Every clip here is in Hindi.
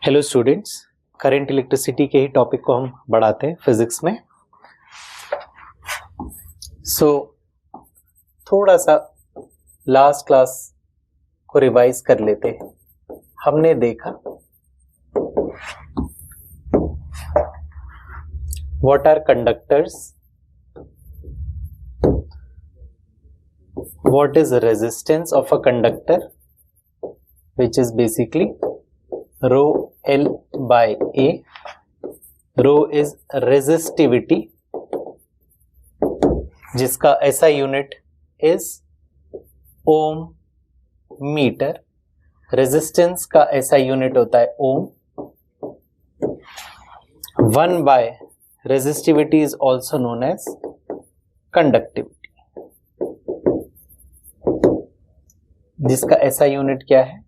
हेलो स्टूडेंट्स, करंट इलेक्ट्रिसिटी के ही टॉपिक को हम बढ़ाते हैं फिजिक्स में। थोड़ा सा लास्ट क्लास को रिवाइज कर लेते हैं। हमने देखा what are conductors, what is resistance of a conductor which is basically rho L by A. Rho is resistivity जिसका SI unit is ohm meter. Resistance का SI यूनिट होता है ohm. 1 by resistivity is also known as conductivity जिसका SI यूनिट क्या है?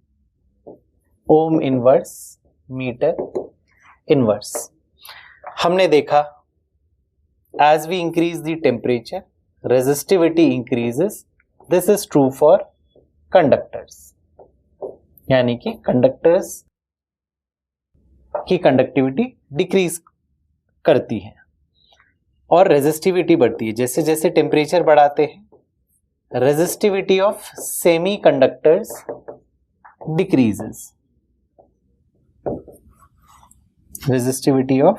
Ohm inverse meter inverse. हमने देखा as we increase the temperature resistivity increases. This is true for conductors, यानी कि कंडक्टर्स की कंडक्टिविटी डिक्रीज करती है और रेजिस्टिविटी बढ़ती है। जैसे जैसे टेम्परेचर बढ़ाते हैं resistivity of semi conductors decreases. resistivity of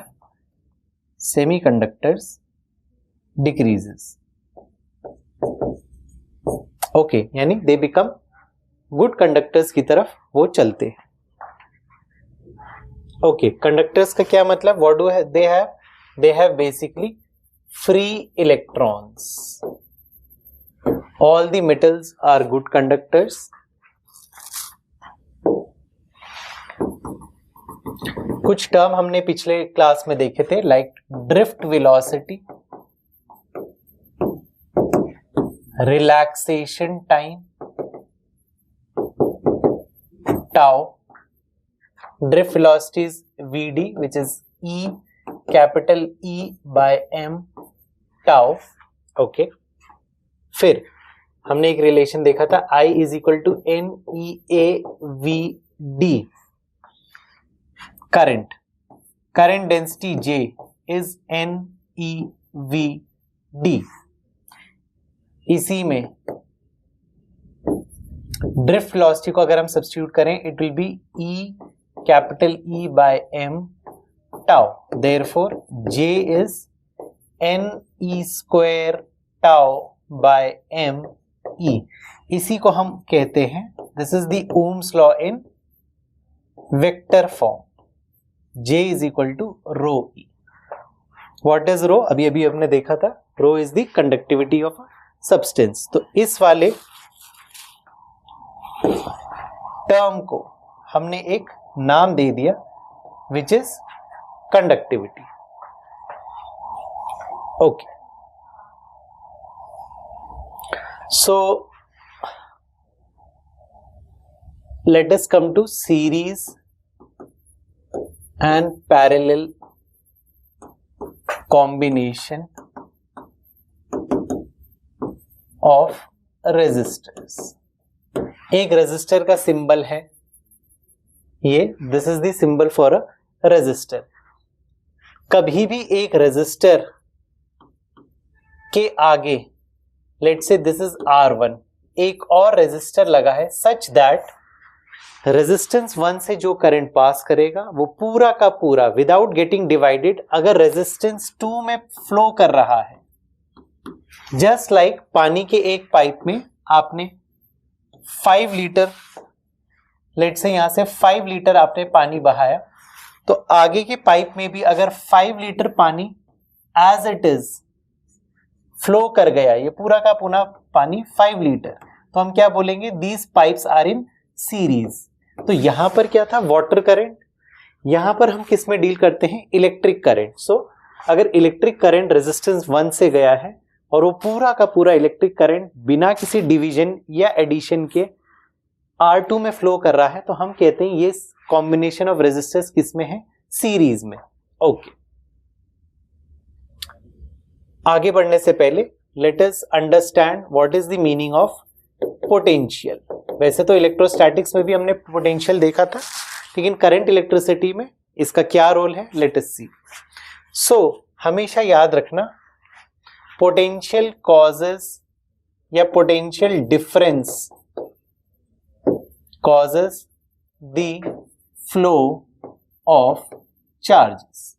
semiconductors decreases. Okay, यानी they become good conductors की तरफ वो चलते हैं। Okay, conductors का क्या मतलब? What do they have? They have basically free electrons. All the metals are good conductors. कुछ टर्म हमने पिछले क्लास में देखे थे, like drift velocity, relaxation time tau. Drift velocity is VD which is E capital E by M tau. Okay, फिर हमने एक रिलेशन देखा था I is equal to N E A V D. current density J is NeVd। इसी में ड्रिफ्ट वेलोसिटी को अगर हम सब्स्टिट्यूट करें it will be E capital E by M tau. Therefore J is Ne square tau by M E। इसी को हम कहते हैं, this is the Ohm's law in vector form. J is equal to rho E. What is rho? अभी अभी हमने देखा था, rho is the conductivity of a substance। तो इस वाले टर्म को हमने एक नाम दे दिया which is conductivity। Okay, so let us come to series and parallel combination of resistors। एक रेजिस्टर का सिंबल है ये, this is the symbol for a resistor. कभी भी एक रेजिस्टर के आगे let's say this is R1, एक और रेजिस्टर लगा है सच दैट रेजिस्टेंस 1 से जो करंट पास करेगा वो पूरा का पूरा विदाउट गेटिंग डिवाइडेड अगर रेजिस्टेंस 2 में फ्लो कर रहा है, जस्ट लाइक पानी के एक पाइप में आपने 5 लीटर लेट से यहां से 5 लीटर आपने पानी बहाया, तो आगे के पाइप में भी अगर 5 लीटर पानी एज इट इज फ्लो कर गया, ये पूरा का पूरा पानी 5 लीटर, तो हम क्या बोलेंगे? These pipes are in series. तो यहां पर क्या था? Water current. यहां पर हम किस में डील करते हैं? Electric current. सो अगर इलेक्ट्रिक करंट रेजिस्टेंस 1 से गया है और वो पूरा का पूरा इलेक्ट्रिक करंट बिना किसी डिवीजन या एडिशन के R2 में फ्लो कर रहा है, तो हम कहते हैं ये कॉम्बिनेशन ऑफ रेजिस्टेंस किस में है? सीरीज में। ओके, आगे बढ़ने से पहले let us understand what is the meaning of potential. वैसे तो इलेक्ट्रोस्टैटिक्स में भी हमने पोटेंशियल देखा था, लेकिन करंट इलेक्ट्रिसिटी में इसका क्या रोल है, लेट अस सी। सो हमेशा याद रखना, पोटेंशियल कॉजेस या potential difference causes the flow of charges.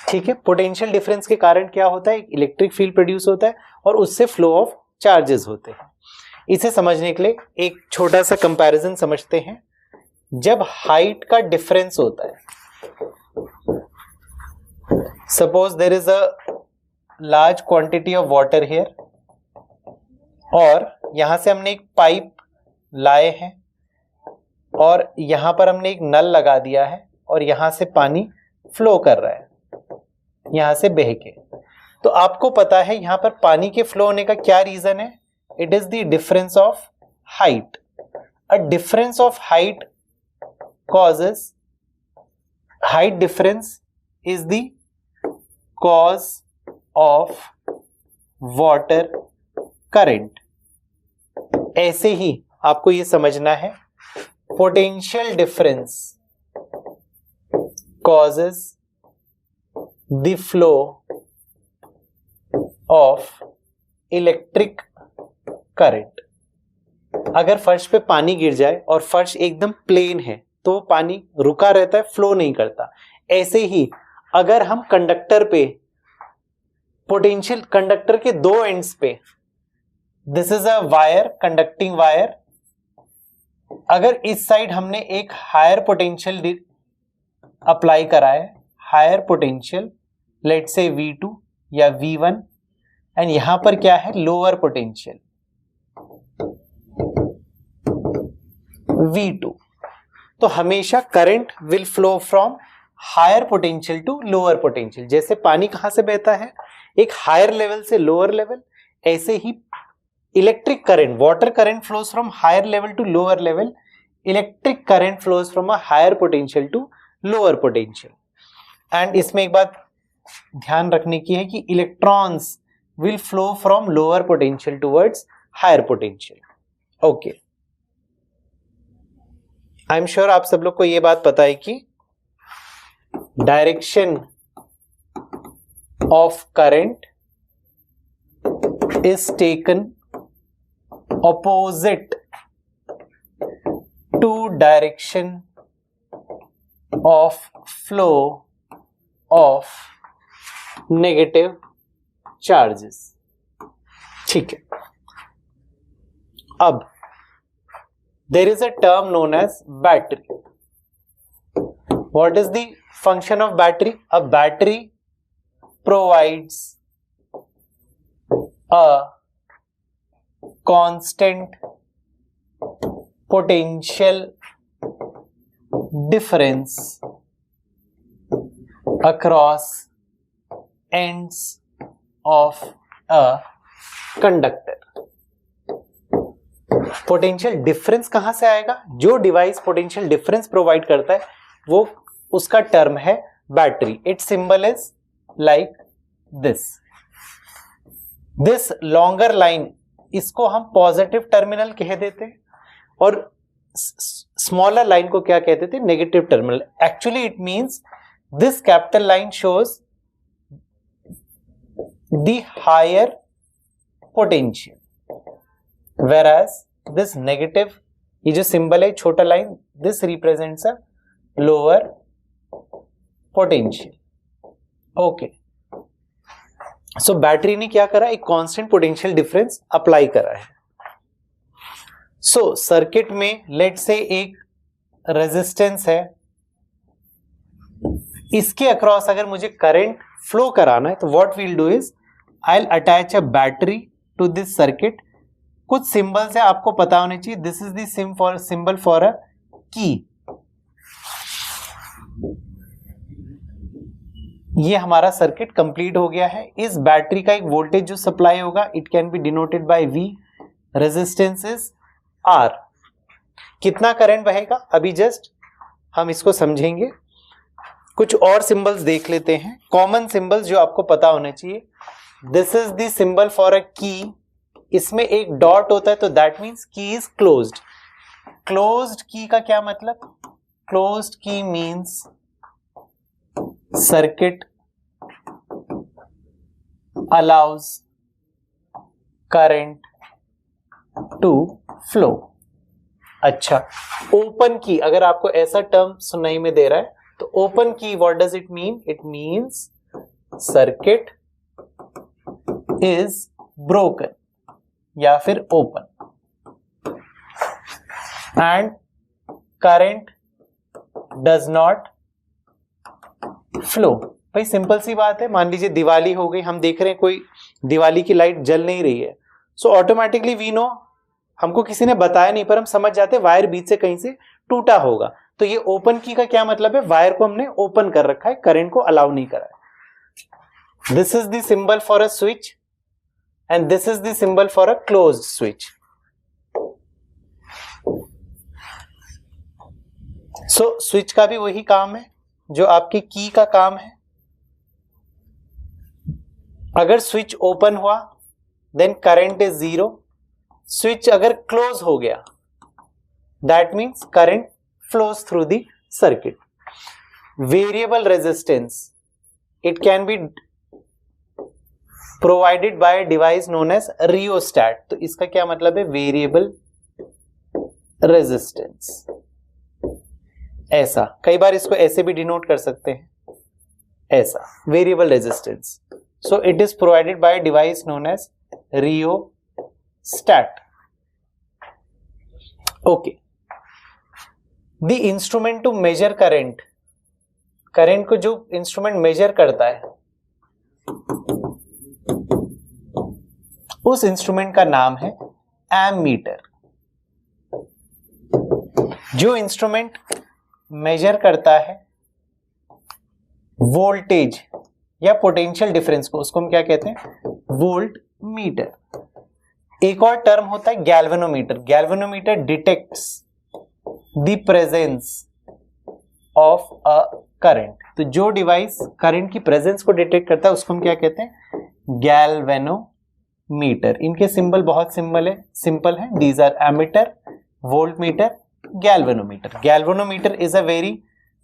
ठीक है, पोटेंशियल डिफरेंस के कारण क्या होता है, इलेक्ट्रिक फील्ड प्रोड्यूस होता है और उससे फ्लो ऑफ चार्जेस होते हैं। इसे समझने के लिए एक छोटा सा कंपैरिजन समझते हैं। जब हाइट का डिफरेंस होता है, suppose there is a large quantity of water here, और यहां से हमने एक पाइप लाए हैं और यहां पर हमने एक नल लगा दिया है और यहां से पानी फ्लो कर रहा है यहां से बह के। तो आपको पता है यहां पर पानी के फ्लो होने का क्या रीजन है, it is the difference of height. A difference of height causes, height difference is the cause of water current। ऐसे ही आपको ये समझना है, potential difference causes the flow of electric current। अगर फर्श पे पानी गिर जाए और फर्श एकदम प्लेन है तो पानी रुका रहता है, फ्लो नहीं करता। ऐसे ही अगर हम कंडक्टर पे, पोटेंशियल कंडक्टर के दो एंड्स पे, this is a wire, conducting wire, अगर इस साइड हमने एक हायर पोटेंशियल अप्लाई करा है, higher potential let's say V2 या V1, एंड यहां पर क्या है, लोअर पोटेंशियल V2, तो हमेशा current will flow from higher potential to lower potential. जैसे पानी कहां से बहता है, एक हायर लेवल से लोअर लेवल, ऐसे ही electric current, water current flows from higher level to lower level, electric current flows from a higher potential to lower potential. And इसमें एक बात ध्यान रखने की है कि electrons will flow from lower potential towards higher potential. Okay, I am sure आप सब लोग को ये बात पता है कि direction of current is taken opposite to direction of flow of negative charges. ठीक है, अब there is a term known as battery. What is the function of battery? A battery provides a constant potential difference across ends of a conductor। Potential difference कहां से आएगा, जो डिवाइस पोटेंशियल डिफरेंस प्रोवाइड करता है वो उसका टर्म है battery. It's symbol is like this longer line, इसको हम पॉजिटिव टर्मिनल कह देते हैं और स्मॉलर लाइन को क्या कहते थे, negative terminal. Actually it means this capital line shows the higher potential, whereas this negative, ये जो सिंबल है छोटा line, this represents a lower potential। Okay, so battery ने क्या करा, एक कांस्टेंट पोटेंशियल डिफरेंस अप्लाई करा है। सो सर्किट में लेट्स से एक रेजिस्टेंस है, इसके अक्रॉस अगर मुझे करंट फ्लो कराना है तो what we'll do is I will attach a battery to this circuit. कुछ सिंबल्स है आपको पता होने चाहिए, this is the symbol for a key. ये हमारा सर्किट कंप्लीट हो गया है। इस बैटरी का एक वोल्टेज जो सप्लाई होगा, it can B denoted by V, resistance is R। कितना करंट बहेगा अभी जस्ट हम इसको समझेंगे। कुछ और सिंबल्स देख लेते हैं, कॉमन सिंबल्स जो आपको पता होने चाहिए। This is the symbol for a की, इसमें एक डॉट होता है तो दैट मीन्स की इज क्लोज्ड। क्लोज्ड की का क्या मतलब, closed key means circuit allows current to flow. अच्छा, ओपन की अगर आपको ऐसा टर्म सुनाई में दे रहा है तो ओपन की what does it mean? It means circuit is broken या फिर open and current does not flow. भाई सिंपल सी बात है, मान लीजिए दिवाली हो गई, हम देख रहे हैं कोई दिवाली की लाइट जल नहीं रही है, सो ऑटोमेटिकली वी नो, हमको किसी ने बताया नहीं पर हम समझ जाते वायर बीच से कहीं से टूटा होगा. तो ये ओपन की का क्या मतलब है? वायर को हमने ओपन कर रखा है, करंट को अलाउ नहीं करा है. This is the symbol for a switch and this is the symbol for a closed switch. So switch का भी वही काम है जो आपकी की का काम है. अगर स्विच ओपन हुआ देन करंट इज 0. स्विच अगर क्लोज हो गया that means current flows through the circuit. Variable resistance, it can be provided by device known as rheostat. तो इसका क्या मतलब है? Variable resistance. ऐसा कई बार इसको ऐसे भी डिनोट कर सकते हैं, ऐसा variable resistance. So it is provided by device known as rheostat. Okay, the instrument to measure current, current को जो इंस्ट्रूमेंट मेजर करता है उस इंस्ट्रूमेंट का नाम है एमीटर. जो इंस्ट्रूमेंट मेजर करता है वोल्टेज या पोटेंशियल डिफरेंस को, उसको हम क्या कहते हैं? Volt meter. एक और टर्म होता है galvanometer. Galvanometer detects the presence of a current. तो जो डिवाइस करंट की प्रेजेंस को डिटेक्ट करता है उसको हम क्या कहते हैं? गैल्वेनोमीटर. इनके सिंबल बहुत सिंपल है. These are ammeter, voltmeter, galvanometer. Galvanometer is a very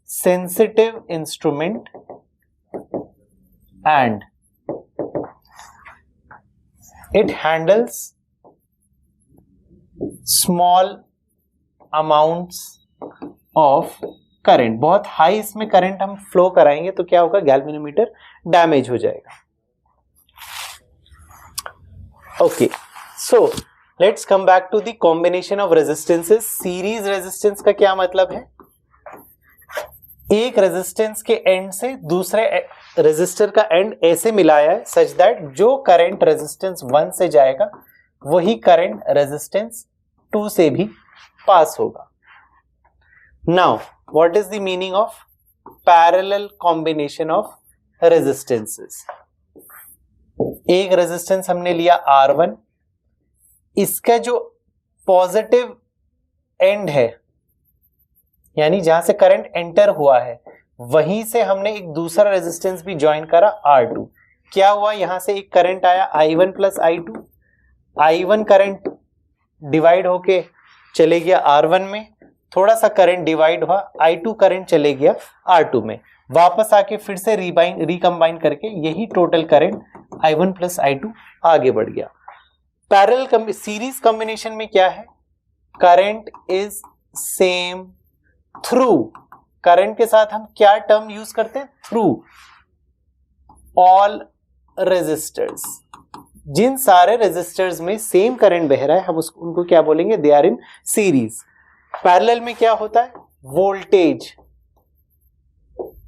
sensitive instrument and it handles small amounts of current. बहुत हाई इसमें करंट हम फ्लो कराएंगे तो क्या होगा? गैल्वेनोमीटर डैमेज हो जाएगा. Okay, so let's come back to the combination of resistances. Series resistance का क्या मतलब है? एक रेजिस्टेंस के एंड से दूसरे रेजिस्टर का एंड ऐसे मिलाया है सच दैट जो करंट रेजिस्टेंस 1 से जाएगा वही करंट रेजिस्टेंस 2 से भी पास होगा. Now what is the meaning of parallel combination of resistances? एक रेजिस्टेंस हमने लिया R1, इसका जो पॉजिटिव एंड है यानी जहां से करंट एंटर हुआ है वहीं से हमने एक दूसरा रेजिस्टेंस भी ज्वाइन करा R2. क्या हुआ? यहां से एक करंट आया I1 plus I2. I1 current divide होके चले गया R1 में, थोड़ा सा करंट डिवाइड हुआ, I2 करंट चले गया R2 में, वापस आके फिर से रिकंबाइन करके यही total current I1 plus I2 आगे बढ़ गया. पैरेलल सीरीज कॉम्बिनेशन में क्या है? Current is same through. Current के साथ हम क्या टर्म यूज करते हैं? Through all resistors. जिन सारे रेजिस्टर्स में सेम करंट बह रहा है हम उनको क्या बोलेंगे? They are in series. Parallel में क्या होता है? वोल्टेज.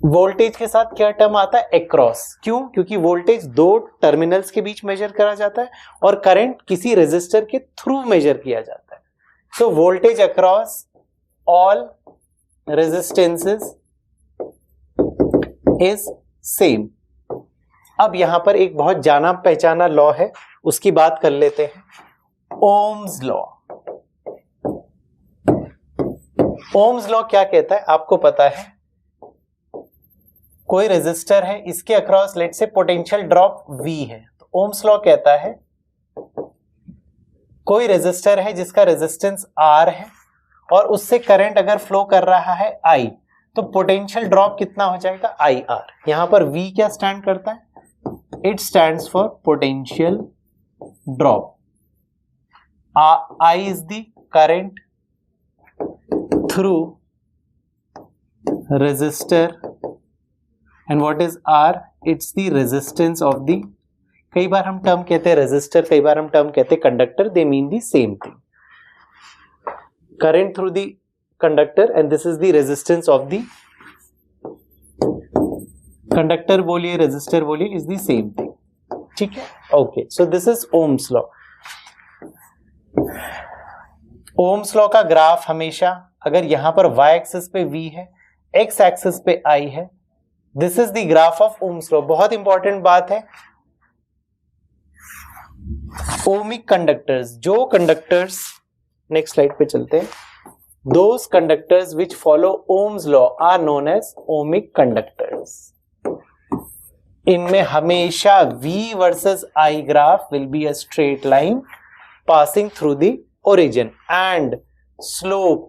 वोल्टेज के साथ क्या टर्म आता है? अक्रॉस. क्यों? क्योंकि वोल्टेज दो टर्मिनल्स के बीच मेजर करा जाता है और करंट किसी रेजिस्टर के थ्रू मेजर किया जाता है. सो voltage across all resistances is same. अब यहां पर एक बहुत जाना पहचाना लॉ है, उसकी बात कर लेते हैं. Ohm's law. ओम्स लॉ क्या कहता है? आपको पता है कोई रेजिस्टर है, इसके अक्रॉस लेट से पोटेंशियल ड्रॉप V है, तो ओम्स लॉ कहता है कोई रेजिस्टर है जिसका रेजिस्टेंस R है और उससे करंट अगर फ्लो कर रहा है I, तो पोटेंशियल ड्रॉप कितना हो जाएगा IR। यहां पर V क्या स्टैंड करता है? It stands for potential drop. I is the current through resistor and what is R? It's the resistance of the, कई बार हम टर्म कहते हैं रेजिस्टर, कई बार हम टर्म कहते हैं conductor, they mean the same thing. Current through the conductor and this is the resistance of the conductor, बोलिए रेजिस्टर बोलिए, इज द सेम थिंग, ठीक है। Okay, so this is Ohm's law. Ohm's law का ग्राफ हमेशा, अगर यहां पर y एक्सिस पे v है, x एक्सिस पे I है, this is the graph of Ohm's law. बहुत इंपॉर्टेंट बात है, ओमिक कंडक्टर्स, जो कंडक्टर्स, नेक्स्ट स्लाइड पे चलते हैं, those conductors which follow Ohm's law are known as ohmic conductors. इनमें हमेशा V versus I graph will be a straight line passing through the origin and slope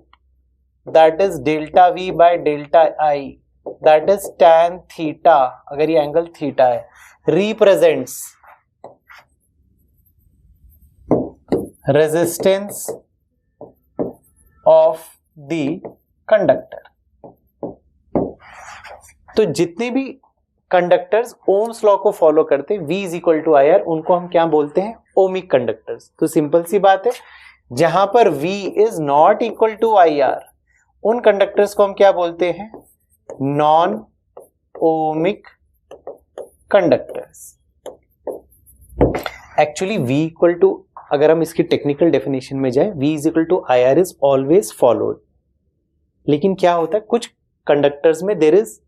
that is delta V by delta I, that is tan theta, अगर ये एंगल थीटा है, represents resistance of the conductor। तो जितने भी कंडक्टर्स ओम्स लॉ को फॉलो करते हैं, V is equal to IR, उनको हम क्या बोलते हैं? Ohmic conductors. तो सिंपल सी बात है, जहां पर V is not equal to IR, उन कंडक्टर्स को हम क्या बोलते हैं? Non ohmic conductors. Actually V equal to, अगर हम इसकी टेक्निकल डेफिनेशन में जाए, V is equal to IR is always followed. लेकिन क्या होता है, कुछ कंडक्टर्स में देयर इज,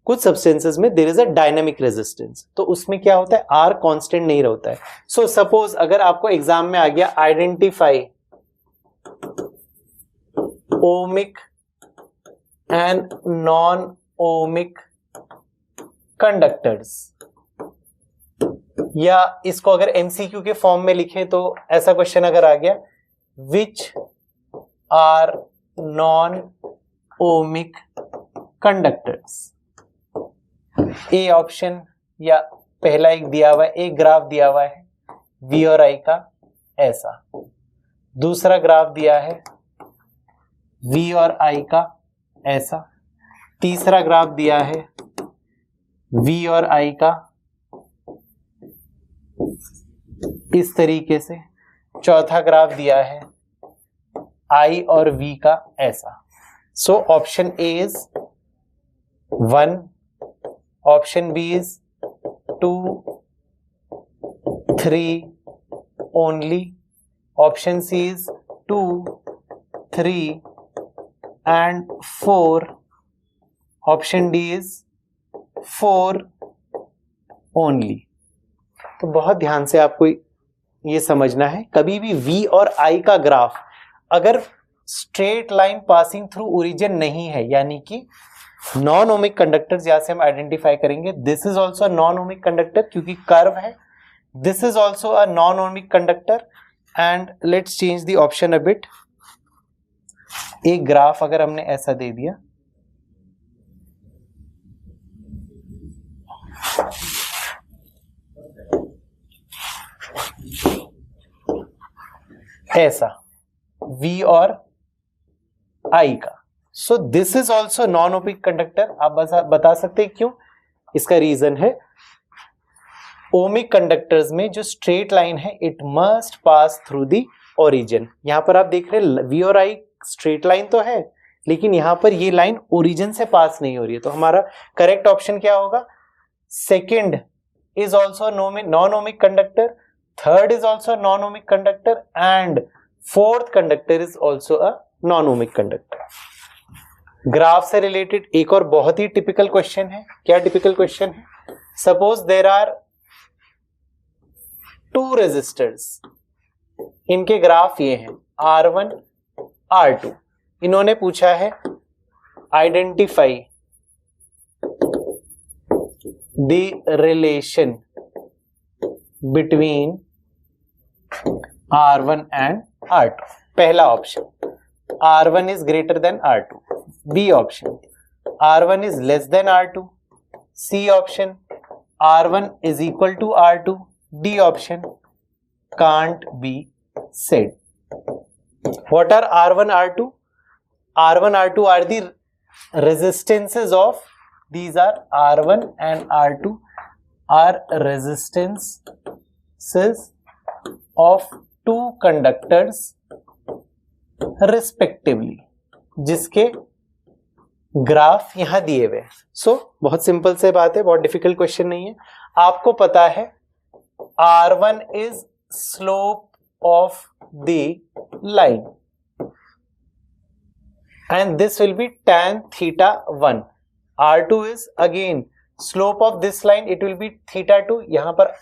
कुछ सब्सटेंसेस में there is a dynamic resistance, तो उसमें क्या होता है, R कांस्टेंट नहीं रहता है। सो सपोज अगर आपको एग्जाम में आ गया, identify ohmic and non ohmic conductors, या इसको अगर MCQ के फॉर्म में लिखे तो ऐसा क्वेश्चन अगर आ गया, which are non ohmic conductors, A option या पहला एक दिया हुआ है, एक ग्राफ दिया हुआ है V और I का ऐसा, दूसरा ग्राफ दिया है V और I का ऐसा, तीसरा ग्राफ दिया है V और I का इस तरीके से, चौथा ग्राफ दिया है I और V का ऐसा। So option A is 1, option B is 2, 3 only, option C is 2, 3 and 4, option D is 4 only। तो बहुत ध्यान से आपको ये समझना है, कभी भी V और I का ग्राफ अगर straight line passing through origin नहीं है, यानी कि नॉन ओमिक कंडक्टर्स यहां से हम आइडेंटिफाई करेंगे। This is also non ohmic conductor क्योंकि कर्व है, this is also a non ohmic conductor. And let's change the option a bit. एक ग्राफ अगर हमने ऐसा दे दिया, ऐसा V और I का, so this is also non ohmic conductor. आप बता सकते हैं क्यों? इसका रीजन है, ओमिक कंडक्टर्स में जो स्ट्रेट लाइन है it must pass through the origin. यहां पर आप देख रहे हैं V और I स्ट्रेट लाइन तो है, लेकिन यहां पर ये लाइन ओरिजिन से पास नहीं हो रही है, तो हमारा करेक्ट ऑप्शन क्या होगा? Second is also non ohmic conductor, third is also non ohmic conductor and fourth conductor is also a non ohmic conductor. Graph से रिलेटेड एक और बहुत ही टिपिकल क्वेश्चन है। क्या टिपिकल क्वेश्चन है? सपोज देयर आर 2 रेजिस्टर्स, इनके ग्राफ ये हैं R1 R2। इन्होंने पूछा है identify the relation between R1 and R2, पहला option. R1 is greater than R2. B option. R1 is less than R2. C option. R1 is equal to R2. D option. Can't be said. What are R1, R2? R1, R2 are the resistances of, these are R1 and R2 are resistances of two conductors respectively, जिसके ग्राफ यहां दिए हुए। सो बहुत सिंपल से बात है, बहुत डिफिकल्ट क्वेश्चन नहीं है। आपको पता है R1 is slope of the line and this will be tan theta 1. R2 is again slope of this line, it will be theta 2. यहां पर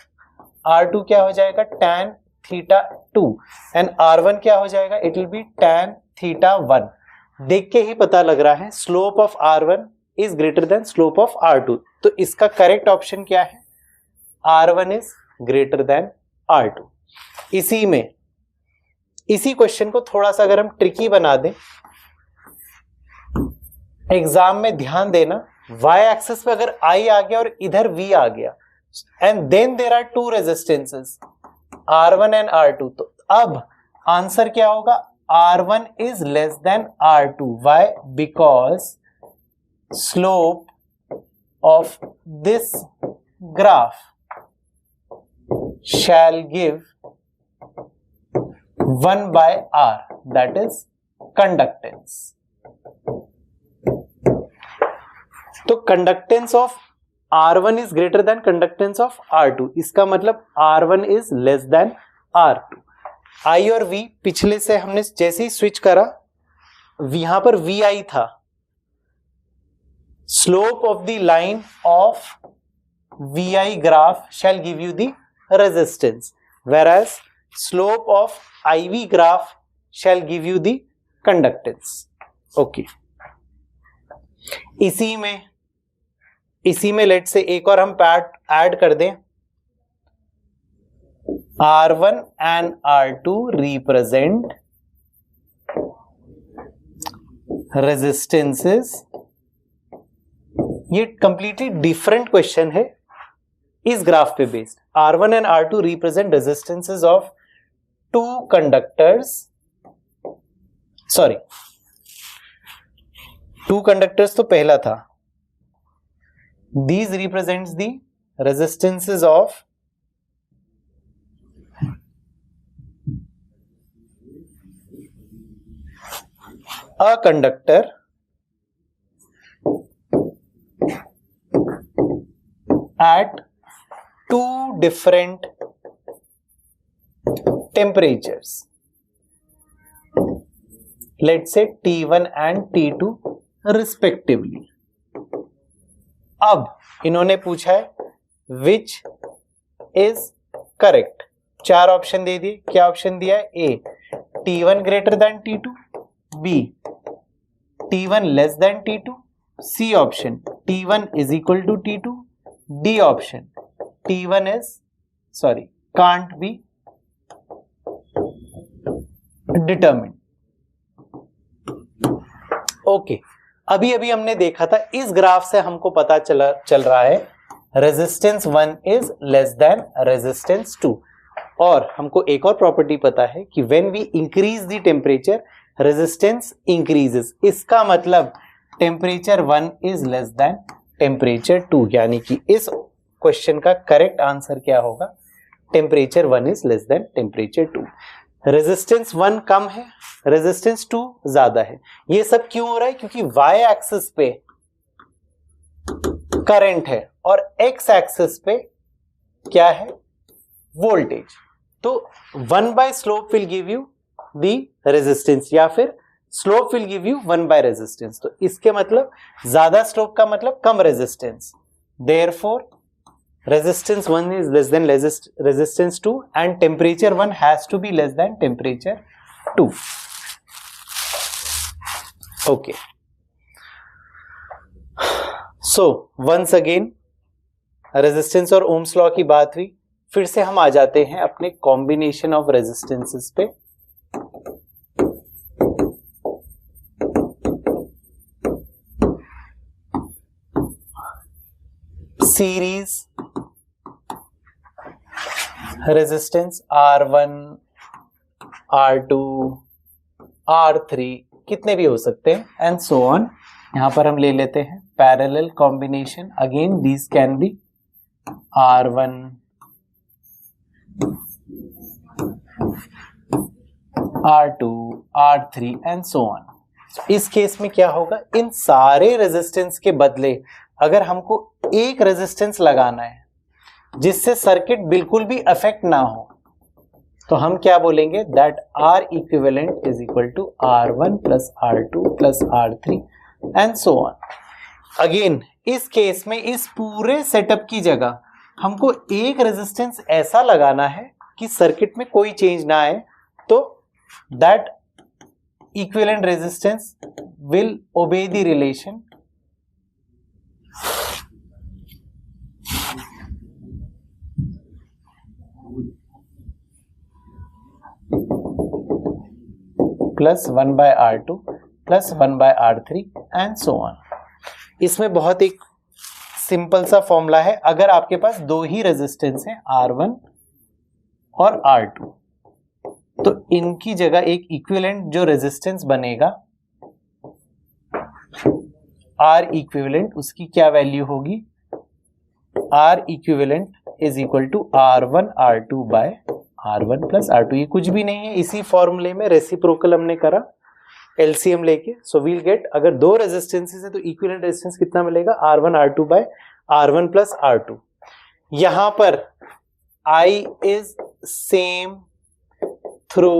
R2 क्या हो जाएगा, tan theta 2 and R1 क्या हो जाएगा, it will be tan theta 1. देख के ही पता लग रहा है slope of R1 is greater than slope of R2. तो इसका करेक्ट ऑप्शन क्या है, R1 is greater than R2. इसी क्वेश्चन को थोड़ा सा अगर हम ट्रिकी बना दें, एग्जाम में ध्यान देना, y एक्सिस पे अगर I आ गया और इधर V आ गया and then there are two resistances R1 and R2, तो अब आंसर क्या होगा, R1 is less than R2. Why? Because slope of this graph shall give 1 by R, that is conductance. तो conductance of R1 is greater than conductance of R2, इसका मतलब R1 is less than R2. I और V पिछले से हमने जैसे ही स्विच करा, यहां पर VI था, slope of the line of VI graph shall give you the resistance, whereas slope of IV graph shall give you the conductance. Okay, इसी में लेट से एक और हम ऐड कर दें, R1 and R2 represent resistances. ये कंप्लीटली डिफरेंट क्वेश्चन है इस ग्राफ पे based. R1 and R2 represent resistances of two conductors. Sorry, two conductors तो पहला था. These represents the resistances of a conductor at two different temperatures. Let's say T1 and T2 respectively. अब इन्होंने पूछा है विच इज करेक्ट. 4 ऑप्शन दे दिए. क्या ऑप्शन दिया है, A T1 greater than T2, B T1 less than T2, C option T1 is equal to T2, D option T1 is can't be determined. Okay, अभी हमने देखा था इस ग्राफ से हमको पता चल रहा है resistance 1 is less than resistance 2, और हमको एक और प्रॉपर्टी पता है कि when we increase the temperature resistance increases. इसका मतलब temperature 1 is less than temperature 2, यानी कि इस क्वेश्चन का करेक्ट आंसर क्या होगा, temperature 1 is less than temperature 2. Resistance 1 कम है, रेजिस्टेंस 2 ज्यादा है. ये सब क्यों हो रहा है, क्योंकि y एक्सिस पे करंट है और x एक्सिस पे क्या है, वोल्टेज. तो 1 by slope will give you the resistance, या फिर slope will give you 1 by resistance. तो इसके मतलब ज्यादा स्लोप का मतलब कम resistance. Therefore resistance 1 is less than resistance 2 and temperature 1 has to be less than temperature 2. Okay, so once again resistance और ohms law की बात हुई. फिर से हम आ जाते हैं अपने combination of resistances पे. series resistance R1, R2, R3 कितने भी हो सकते हैं एंड सो ऑन। यहां पर हम ले लेते हैं parallel combination, again these can be R1, R2, R3 and so on. इस केस में क्या होगा, इन सारे रेजिस्टेंस के बदले अगर हमको एक रेजिस्टेंस लगाना है जिससे सर्किट बिल्कुल भी अफेक्ट ना हो, तो हम क्या बोलेंगे, that R equivalent is equal to R1 plus R2 plus R3 and so on. Again इस केस में इस पूरे सेटअप की जगह हमको एक रेजिस्टेंस ऐसा लगाना है कि सर्किट में कोई चेंज ना आए, तो that equivalent resistance will obey the relation plus 1 by R2 plus 1 by R3 and so on। इसमें बहुत एक सिंपल सा फॉर्मूला है, अगर आपके पास दो ही रेजिस्टेंस है R1 और R2, तो इनकी जगह एक इक्विवेलेंट जो रेजिस्टेंस बनेगा R इक्विवेलेंट, उसकी क्या वैल्यू होगी, R equivalent is equal to R1 R2 by R1 plus R2। ये कुछ भी नहीं है, इसी फॉर्मूले में रेसिप्रोकल हमने करा एलसीएम लेके। सो वील गेट, अगर दो रेजिस्टेंसेस है तो इक्विवेलेंट रेजिस्टेंस कितना मिलेगा, R1 R2 by R1 plus R2। यहां पर I is same through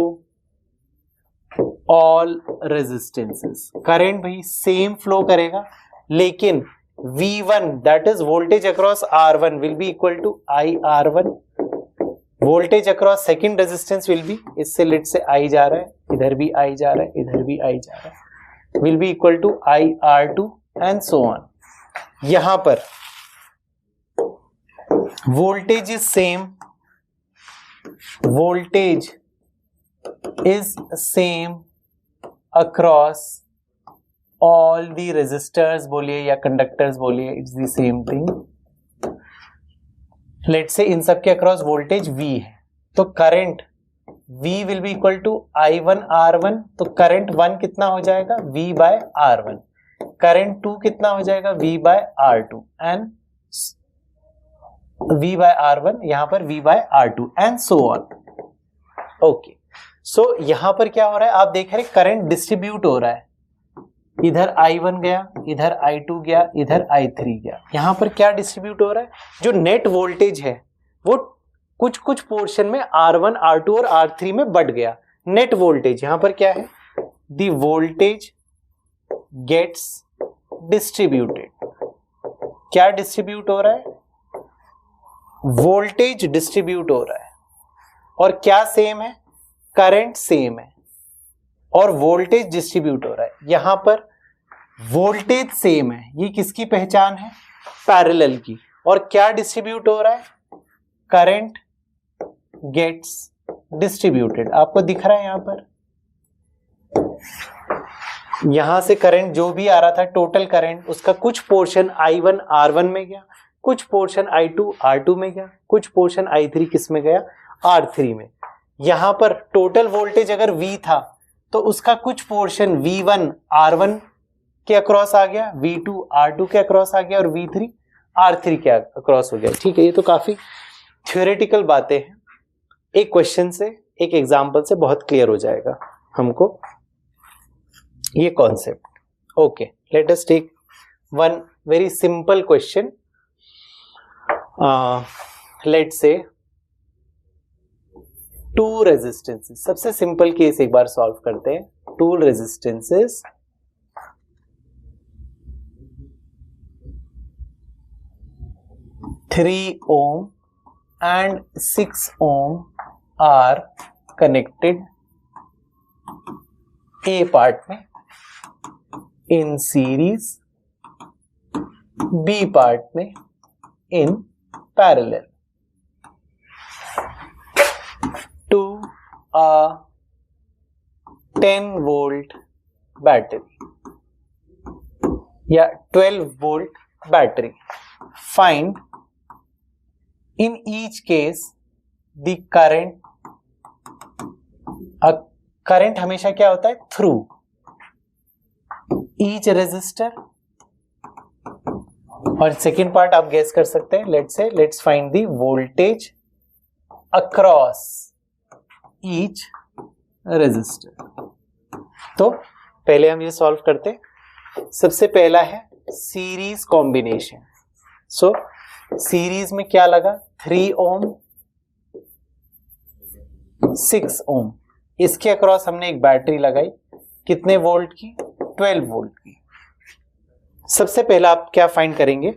all resistances, current भी सेम फ्लो करेगा, लेकिन V1 that is voltage across R1 will be equal to IR1, voltage across second resistance will be, इससे लेट से I जा रहा है, इधर भी I जा रहा है, इधर भी I जा रहा है, will be equal to IR2 and so on. यहां पर voltage is same, voltage is same across all the resistors बोलिए या कंडक्टर्स बोलिए, it's the same thing। Late से इन सब के अक्रॉस वोल्टेज V है, तो current V will be equal to I1 R1, तो करंट 1 कितना हो जाएगा, V बाय R1, करंट 2 कितना हो जाएगा, V by R2 and V by R1, यहां पर V by R2 and so on. Okay, so यहां पर क्या हो रहा है, आप देख रहे हैं करंट डिस्ट्रीब्यूट हो रहा है, इधर I1 गया, इधर I2 गया, इधर I3 गया। यहां पर क्या डिस्ट्रीब्यूट हो रहा है, जो नेट वोल्टेज है वो कुछ कुछ पोर्शन में R1 R2 और R3 में बढ़ गया। नेट वोल्टेज यहां पर क्या है, द वोल्टेज गेट्स डिस्ट्रीब्यूटेड। क्या डिस्ट्रीब्यूट हो रहा है, वोल्टेज डिस्ट्रीब्यूट हो रहा है, और क्या सेम है, करंट सेम है और वोल्टेज डिस्ट्रीब्यूट हो रहा है। यहां पर वोल्टेज सेम है, ये किसकी पहचान है, पैरेलल की, और क्या डिस्ट्रीब्यूट हो रहा है, करंट गेट्स डिस्ट्रीब्यूटेड। आपको दिख रहा है यहां पर, यहां से करंट जो भी आ रहा था, टोटल करंट, उसका कुछ पोर्शन I1 R1 में गया, कुछ पोर्शन I2 R2 में गया, कुछ पोर्शन I3 किस में गया, R3 में। यहां पर टोटल वोल्टेज अगर V था तो उसका कुछ पोर्शन V1 R1 के अक्रॉस आ गया, V2 R2 के अक्रॉस आ गया और V3 R3 के अक्रॉस हो गया। ठीक है, ये तो काफी थ्योरेटिकल बातें हैं, एक क्वेश्चन से, एक एग्जांपल से बहुत क्लियर हो जाएगा हमको ये concept. Okay, let us take one very simple question. Let's say two resistances, सबसे सिंपल केस एक बार सॉल्व करते हैं। Two resistances three ohm and 6 ohm are connected A part में in series, B part में in parallel to a 10 volt battery या 12 volt battery। find in each case the current. Current हमेशा क्या होता है? Through each resistor. और सेकेंड पार्ट आप गेस कर सकते हैं. Let's find the voltage across each resistor. तो पहले हम ये सॉल्व करते हैं. सबसे पहला है सीरीज कॉम्बिनेशन. सो सीरीज में क्या लगा? 3 ओम 6 ओम. इसके अक्रॉस हमने एक बैटरी लगाई. कितने वोल्ट की? 12 वोल्ट की. सबसे पहला आप क्या फाइंड करेंगे?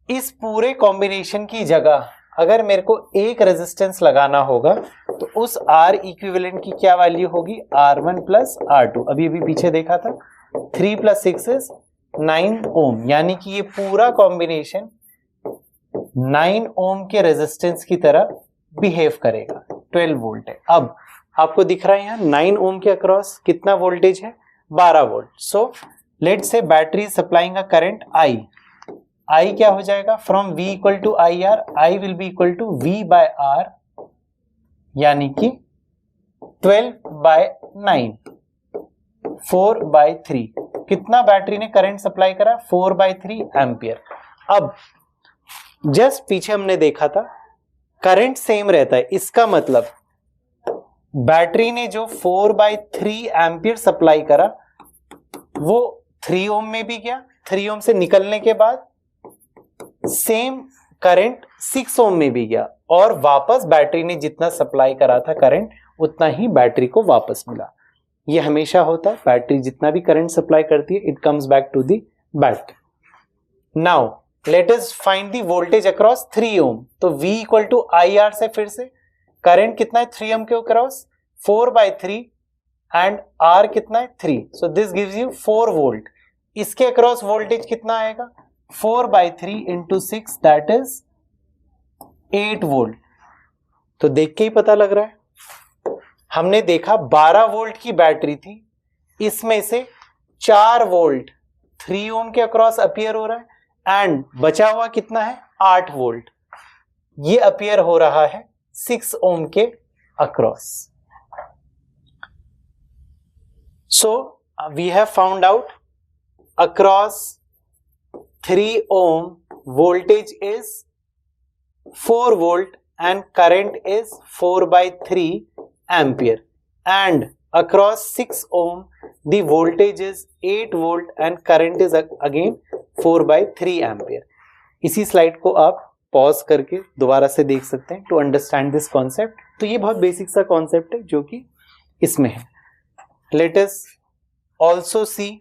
इस पूरे कॉम्बिनेशन की जगह अगर मेरे को एक रेजिस्टेंस लगाना होगा तो उस R इक्विवेलेंट की क्या वैल्यू होगी? R1 plus R2. अभी पीछे देखा था 3 प्लस 6 इज 9 ओम. यानी कि ये पूरा कॉम्बिनेशन 9 ओम के रेजिस्टेंस की तरह बिहेव करेगा. 12 वोल्ट है. अब आपको दिख रहा है यहाँ 9 ओम के अक्रॉस कितना वोल्टेज है? 12 volt. So let's say battery supplying a current I क्या हो जाएगा? From V equal to I R, I will be equal to V by R, यानी कि 12 बाय 9, 4 बाय 3. कितना बैटरी ने करंट सप्लाई करा? 4 बाय 3 एम्पियर. अब जस्ट पीछे हमने देखा था करंट सेम रहता है. इसका मतलब बैटरी ने जो 4 बाय 3 एम्पियर सप्लाई करा वो 3 ओम में भी गया. 3 ओम से निकलने के बाद सेम करंट 6 ओम में भी गया और वापस बैटरी ने जितना सप्लाई करा था करंट उतना ही बैटरी को वापस मिला. ये हमेशा होता है. बैटरी जितना भी करंट सप्लाई करती है it comes back to the battery. Now let us find the voltage across 3 ohm. तो V equal to I R से फिर से करंट कितना है 3 ओम के अक्रॉस? 4 बाय 3 एंड R कितना है? 3. So this gives you 4 volt. इसके अक्रॉस वोल्टेज कितना आएगा? 4 by 3 into 6 that is 8 volt. तो देख के ही पता लग रहा है. हमने देखा 12 वोल्ट की बैटरी थी, इसमें से 4 वोल्ट 3 ओम के अक्रॉस अपीयर हो रहा है एंड बचा हुआ कितना है? 8 वोल्ट. ये अपीयर हो रहा है 6 ओम के across. So we have found out across 3 ohm voltage is 4 volt and current is 4 by 3 ampere, and across 6 ohm the voltage is 8 volt and current is again 4 by 3 ampere. इसी स्लाइड को आप पॉज करके दोबारा से देख सकते हैं टू अंडरस्टैंड दिस कॉन्सेप्ट. तो ये बहुत बेसिक सा कॉन्सेप्ट है जो कि इसमें है. Let us also see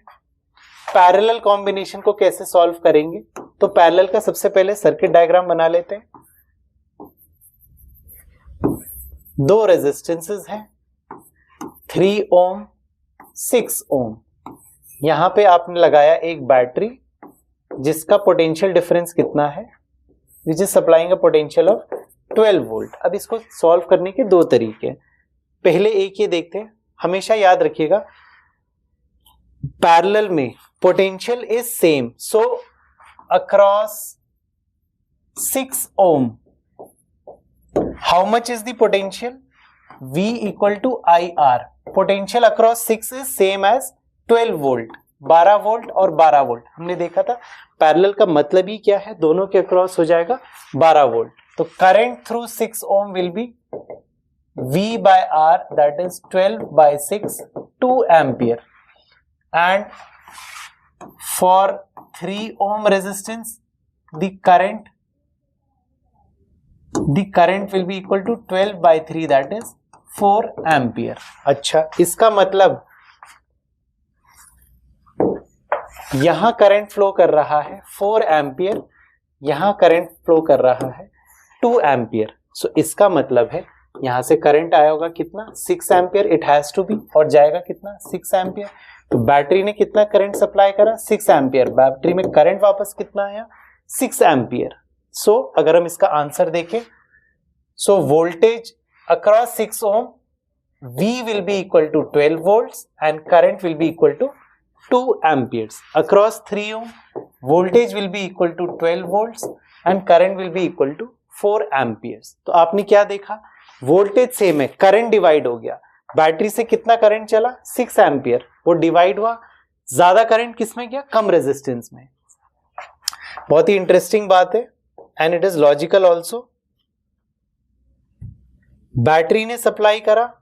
parallel combination को कैसे सॉल्व करेंगे. तो पैरेलल का सबसे पहले सर्किट डायग्राम बना लेते हैं. 2 रेजिस्टेंसेस हैं 3 ओम 6 ओम. यहां पे आपने लगाया एक बैटरी जिसका पोटेंशियल डिफरेंस कितना है? Which is supplying a potential of 12 volt. अब इसको सॉल्व करने के 2 तरीके हैं. पहले एक ये देखते हैं. हमेशा याद रखिएगा पैरेलल में potential is same, so across 6 ohm how much is the potential? V equal to IR. potential across 6 is same as 12 volt. 12 volt और 12 वोल्ट हमने देखा था. पैरेलल का मतलब ही क्या है? दोनों के अक्रॉस हो जाएगा 12 वोल्ट. तो current through 6 ohm will be V by R, that is 12 by 6, 2 ampere. And for 3 ohm resistance the current will be equal to 12 by 3, that is 4 ampere. अच्छा, इसका मतलब यहां करंट फ्लो कर रहा है 4 एम्पियर, यहां करंट फ्लो कर रहा है 2 एम्पियर. सो इसका मतलब है यहां से करंट आया होगा कितना? 6 ampere. It has to be. और जाएगा कितना? 6 एम्पियर. तो बैटरी ने कितना करंट सप्लाई करा? 6 एम्पियर. बैटरी में करंट वापस कितना आया? 6 एम्पियर. सो अगर हम इसका आंसर देखें, so voltage across 6 ohm V will be equal to 12 volts and current will be equal to 2 amperes across 3 ohm, voltage will be equal to 12 volts and current will be equal to 4 amperes. तो आपने क्या देखा, वोल्टेज सेम है, करंट डिवाइड हो गया, बैटरी से कितना करंट चला 6 एम्पियर, वो डिवाइड हुआ, ज्यादा करंट किस में गया, कम रेजिस्टेंस में. बहुत ही इंटरेस्टिंग बात है and it is logical also. Battery ने सप्लाई करा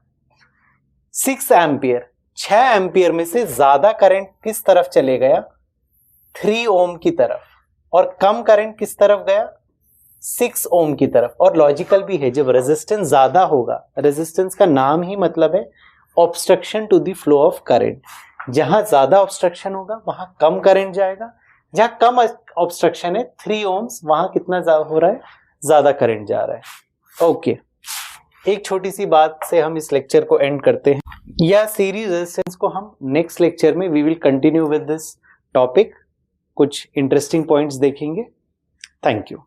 6 एम्पियर, 6 एम्पियर में से ज्यादा करंट किस तरफ चले गया, 3 ओम की तरफ, और कम करंट किस तरफ गया, 6 ओम की तरफ. और लॉजिकल भी है, जब रेजिस्टेंस ज्यादा होगा, रेजिस्टेंस का नाम ही मतलब है obstruction to the flow of current. जहां ज्यादा ऑब्स्ट्रक्शन होगा वहां कम करंट जाएगा, जहां कम ऑब्स्ट्रक्शन है 3 ओम्स, वहां कितना हो रहा है, ज्यादा करंट जा रहा है. ओके, एक छोटी सी बात से हम इस लेक्चर को एंड करते हैं. या सीरीज रेजिस्टेंस को हम नेक्स्ट लेक्चर में we will continue with this topic, कुछ इंटरेस्टिंग पॉइंट्स देखेंगे. Thank you.